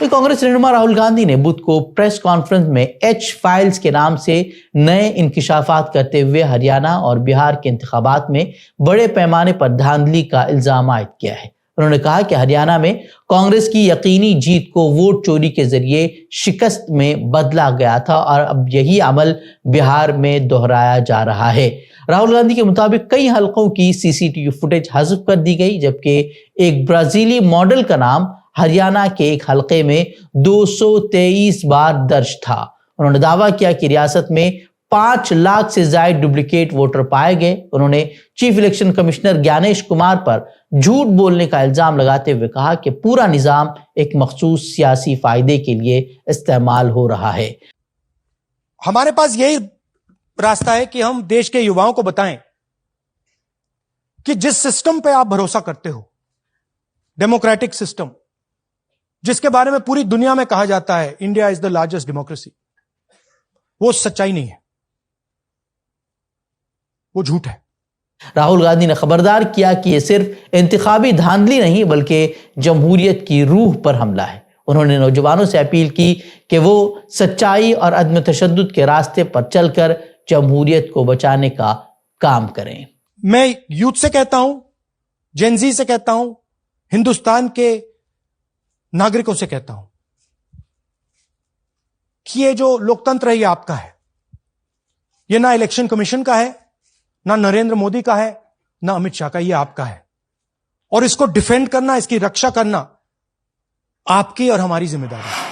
वहीं कांग्रेस रहनुमा राहुल गांधी ने बुध को प्रेस कॉन्फ्रेंस में एच फाइल्स के नाम से नए इंकिशाफात करते हुए हरियाणा और बिहार के इंतखाबात में बड़े पैमाने पर धांधली का इल्जाम आयद किया है। उन्होंने कहा कि हरियाणा में कांग्रेस की यकीनी जीत को वोट चोरी के जरिए शिकस्त में बदला गया था और अब यही अमल बिहार में दोहराया जा रहा है। राहुल गांधी के मुताबिक कई हलकों की सीसीटीवी फुटेज हज़फ कर दी गई, जबकि एक ब्राजीली मॉडल का नाम हरियाणा के एक हलके में 223 बार दर्ज था। उन्होंने दावा किया कि रियासत में 5 लाख से ज्यादा डुप्लीकेट वोटर पाए गए। उन्होंने chief election commissioner Gyanesh Kumar पर झूठ बोलने का इल्जाम लगाते हुए कहा कि पूरा निजाम एक मखसूस सियासी फायदे के लिए इस्तेमाल हो रहा है। हमारे पास यही रास्ता है कि हम देश के युवाओं को बताएं कि जिस सिस्टम पे आप भरोसा करते हो, डेमोक्रेटिक सिस्टम, जिसके बारे में पूरी दुनिया में कहा जाता है India is the largest democracy, वो सच्चाई नहीं है, वो झूठ है। राहुल गांधी ने खबरदार किया कि यह सिर्फ इंतखाबी धांधली नहीं बल्कि जमहूरियत की रूह पर हमला है। उन्होंने नौजवानों से अपील की कि वो सच्चाई और अदम तशद्दुद के रास्ते पर चलकर जमहूरियत को बचाने का काम करें। मैं यूथ से कहता हूं, जेनजी से कहता हूं, हिंदुस्तान के नागरिकों से कहता हूं कि ये जो लोकतंत्र है ये आपका है। ये ना इलेक्शन कमीशन का है, ना नरेंद्र मोदी का है, ना अमित शाह का, ये आपका है। और इसको डिफेंड करना, इसकी रक्षा करना आपकी और हमारी जिम्मेदारी है।